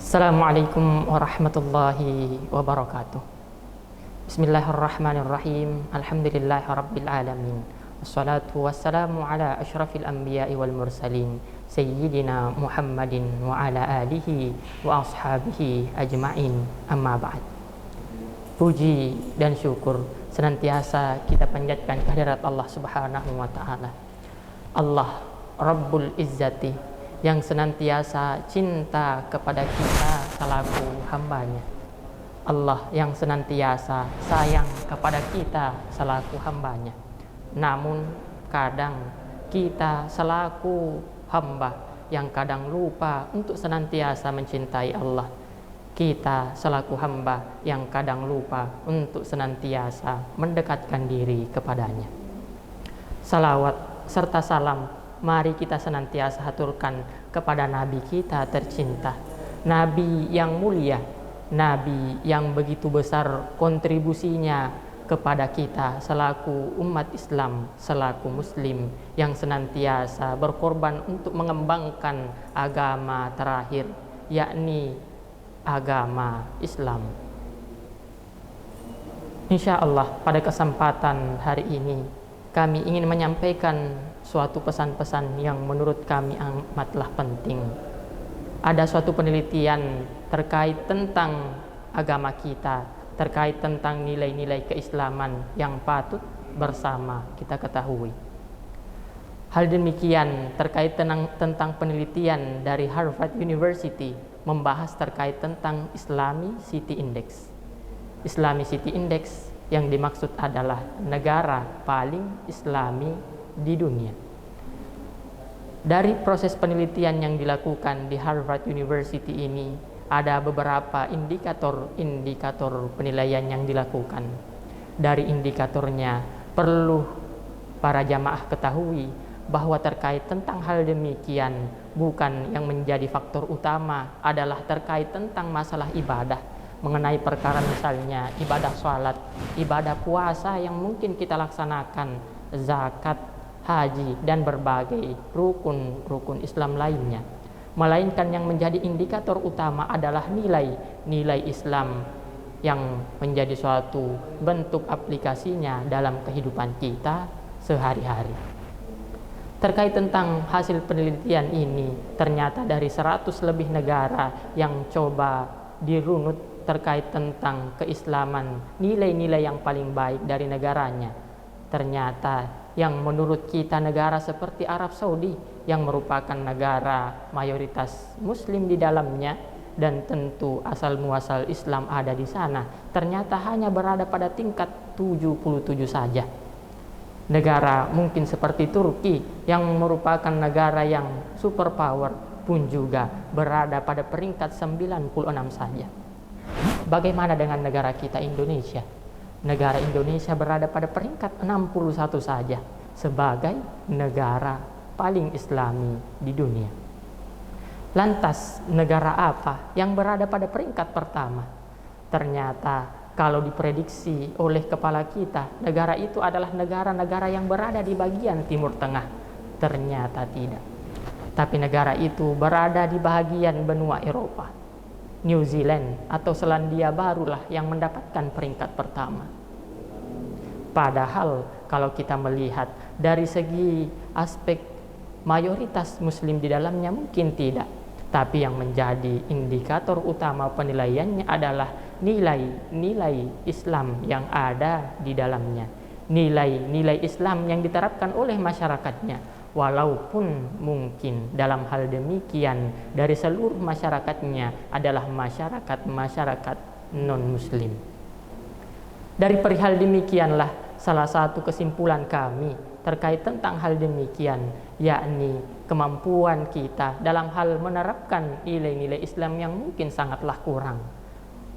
Assalamualaikum warahmatullahi wabarakatuh. Bismillahirrahmanirrahim. Alhamdulillahi rabbil alamin. Wassalatu wassalamu ala asyrafil anbiya'i wal mursalin Sayyidina Muhammadin wa ala alihi wa ashabihi ajma'in. Amma ba'd. Puji dan syukur senantiasa kita panjatkan kehadirat Allah Subhanahu wa ta'ala, Allah Rabbul Izzati, yang senantiasa cinta kepada kita selaku hambanya. Allah yang senantiasa sayang kepada kita selaku hambanya. Namun kadang kita selaku hamba yang kadang lupa untuk senantiasa mencintai Allah. Kita selaku hamba yang kadang lupa untuk senantiasa mendekatkan diri kepadanya. Salawat serta salam mari kita senantiasa haturkan kepada Nabi kita tercinta, Nabi yang mulia, Nabi yang begitu besar kontribusinya kepada kita selaku umat Islam, selaku Muslim yang senantiasa berkorban untuk mengembangkan agama terakhir, yakni agama Islam. Insya Allah pada kesempatan hari ini kami ingin menyampaikan suatu pesan-pesan yang menurut kami amatlah penting. Ada suatu penelitian terkait tentang agama kita, terkait tentang nilai-nilai keislaman yang patut bersama kita ketahui. Hal demikian terkait tentang penelitian dari Harvard University membahas terkait tentang Islamic City Index. Islamic City Index yang dimaksud adalah negara paling Islami di dunia. Dari proses penelitian yang dilakukan di Harvard University ini, ada beberapa indikator penilaian yang dilakukan. Dari indikatornya perlu para jamaah ketahui bahwa terkait tentang hal demikian bukan yang menjadi faktor utama adalah terkait tentang masalah ibadah, mengenai perkara misalnya ibadah sholat, ibadah puasa yang mungkin kita laksanakan, zakat, haji, dan berbagai rukun Islam lainnya. Melainkan yang menjadi indikator utama adalah nilai Islam yang menjadi suatu bentuk aplikasinya dalam kehidupan kita sehari-hari. Terkait tentang hasil penelitian ini, ternyata dari 100 lebih negara yang coba dirunut terkait tentang keislaman, nilai-nilai yang paling baik dari negaranya, ternyata yang menurut kita negara seperti Arab Saudi yang merupakan negara mayoritas muslim di dalamnya dan tentu asal muasal Islam ada di sana, ternyata hanya berada pada tingkat 77 saja. Negara mungkin seperti Turki yang merupakan negara yang superpower pun juga berada pada peringkat 96 saja. Bagaimana dengan negara kita Indonesia? Negara Indonesia berada pada peringkat 61 saja sebagai negara paling Islami di dunia. Lantas negara apa yang berada pada peringkat pertama? Ternyata kalau diprediksi oleh kepala kita, negara itu adalah negara-negara yang berada di bagian Timur Tengah. Ternyata tidak. Tapi negara itu berada di bagian benua Eropa. New Zealand atau Selandia Barulah yang mendapatkan peringkat pertama. Padahal kalau kita melihat dari segi aspek mayoritas muslim di dalamnya mungkin tidak. Tapi yang menjadi indikator utama penilaiannya adalah nilai-nilai Islam yang ada di dalamnya. Nilai-nilai Islam yang diterapkan oleh masyarakatnya. Walaupun mungkin dalam hal demikian dari seluruh masyarakatnya adalah masyarakat non-muslim. Dari perihal demikianlah salah satu kesimpulan kami terkait tentang hal demikian, yakni kemampuan kita dalam hal menerapkan nilai-nilai Islam yang mungkin sangatlah kurang.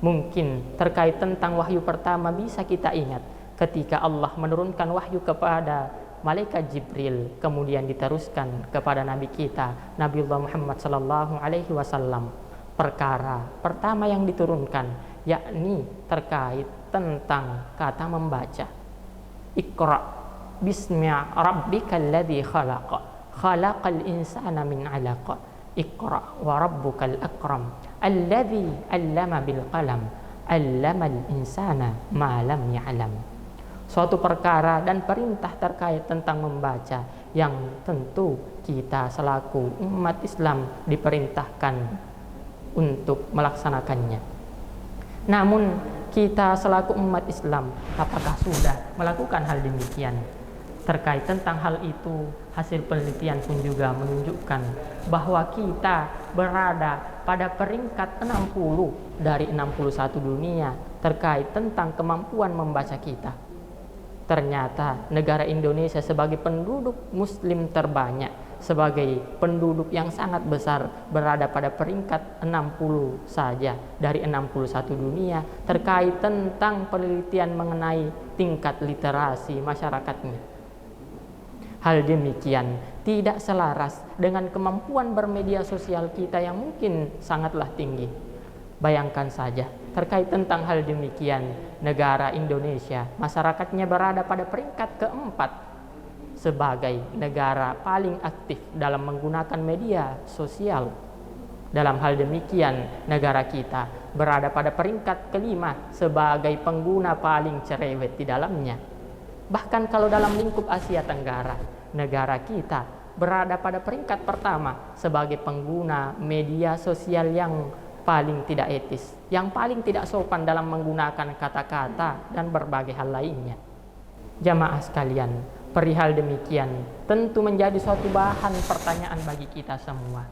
Mungkin terkait tentang wahyu pertama bisa kita ingat ketika Allah menurunkan wahyu kepada malaikat Jibril, kemudian diteruskan kepada Nabi kita, Nabiullah Muhammad sallallahu alaihi wasallam. Perkara pertama yang diturunkan yakni terkait tentang kata membaca. Iqra bismi rabbikal ladzi khalaq, khalaqal insana min 'alaq, Iqra wa rabbukal akram alladzi 'allama bil qalam 'allamal insana ma lam ya'lam. Suatu perkara dan perintah terkait tentang membaca yang tentu kita selaku umat Islam diperintahkan untuk melaksanakannya. Namun kita selaku umat Islam apakah sudah melakukan hal demikian? Terkait tentang hal itu, hasil penelitian pun juga menunjukkan bahwa kita berada pada peringkat 60 dari 61 dunia terkait tentang kemampuan membaca kita. Ternyata negara Indonesia sebagai penduduk muslim terbanyak, sebagai penduduk yang sangat besar, berada pada peringkat 60 saja dari 61 dunia terkait tentang penelitian mengenai tingkat literasi masyarakatnya. Hal demikian tidak selaras dengan kemampuan bermedia sosial kita yang mungkin sangatlah tinggi. Bayangkan saja, terkait tentang hal demikian, negara Indonesia, masyarakatnya berada pada peringkat keempat sebagai negara paling aktif dalam menggunakan media sosial. Dalam hal demikian, negara kita berada pada peringkat kelima sebagai pengguna paling cerewet di dalamnya. Bahkan kalau dalam lingkup Asia Tenggara, negara kita berada pada peringkat pertama sebagai pengguna media sosial yang paling tidak etis, yang paling tidak sopan dalam menggunakan kata-kata dan berbagai hal lainnya. Jamaah sekalian, perihal demikian tentu menjadi suatu bahan pertanyaan bagi kita semua.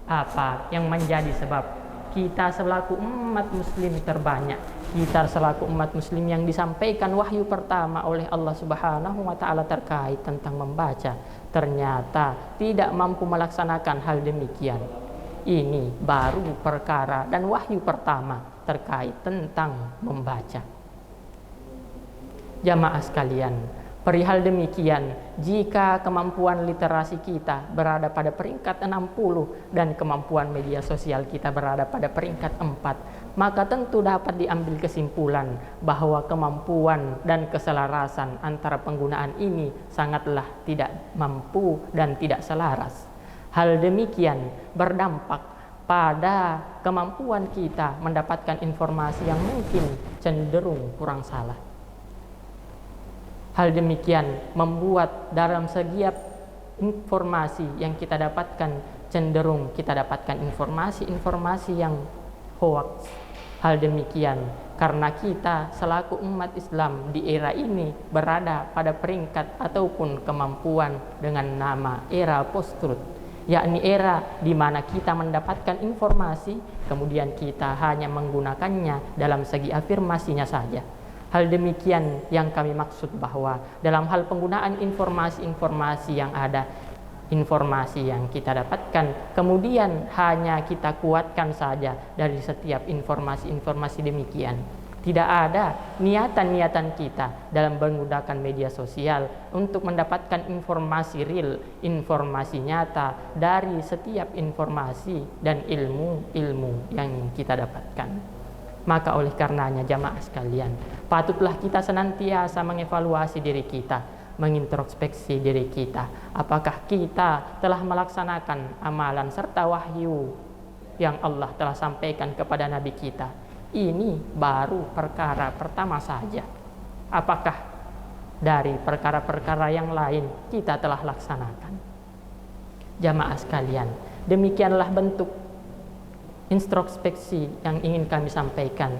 Apa yang menjadi sebab kita selaku umat muslim terbanyak, kita selaku umat muslim yang disampaikan wahyu pertama oleh Allah Subhanahu wa taala terkait tentang membaca, ternyata tidak mampu melaksanakan hal demikian? Ini baru perkara dan wahyu pertama terkait tentang membaca. Jamaah sekalian, perihal demikian, jika kemampuan literasi kita berada pada peringkat 60 dan kemampuan media sosial kita berada pada peringkat 4, maka tentu dapat diambil kesimpulan bahwa kemampuan dan keselarasan antara penggunaan ini sangatlah tidak mampu dan tidak selaras. Hal demikian berdampak pada kemampuan kita mendapatkan informasi yang mungkin cenderung kurang salah. Hal demikian membuat dalam setiap informasi yang kita dapatkan cenderung kita dapatkan informasi-informasi yang hoax. Hal demikian karena kita selaku umat Islam di era ini berada pada peringkat ataupun kemampuan dengan nama era post-truth, yakni era di mana kita mendapatkan informasi kemudian kita hanya menggunakannya dalam segi afirmasinya saja. Hal demikian yang kami maksud bahwa dalam hal penggunaan informasi-informasi yang ada, informasi yang kita dapatkan kemudian hanya kita kuatkan saja dari setiap informasi-informasi demikian. Tidak ada niatan-niatan kita dalam menggunakan media sosial untuk mendapatkan informasi real, informasi nyata dari setiap informasi dan ilmu-ilmu yang kita dapatkan. Maka oleh karenanya jamaah sekalian, patutlah kita senantiasa mengevaluasi diri kita, mengintrospeksi diri kita. Apakah kita telah melaksanakan amalan serta wahyu yang Allah telah sampaikan kepada Nabi kita? Ini baru perkara pertama saja. Apakah dari perkara-perkara yang lain kita telah laksanakan? Jamaah sekalian, demikianlah bentuk introspeksi yang ingin kami sampaikan.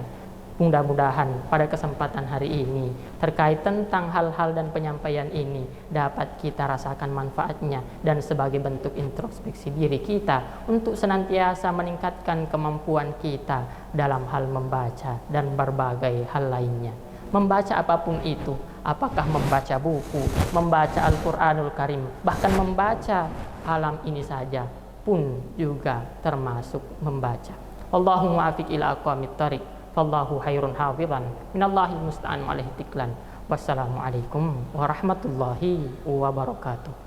Mudah-mudahan pada kesempatan hari ini terkait tentang hal-hal dan penyampaian ini dapat kita rasakan manfaatnya dan sebagai bentuk introspeksi diri kita untuk senantiasa meningkatkan kemampuan kita dalam hal membaca dan berbagai hal lainnya. Membaca apapun itu, apakah membaca buku, membaca Al-Quranul Karim, bahkan membaca alam ini saja pun juga termasuk membaca. Allahumma afiq ila aqwamit thariq, fallahu khairun hafizan, minallahil musta'an alaihi tiklan. Wassalamualaikum warahmatullahi wabarakatuh.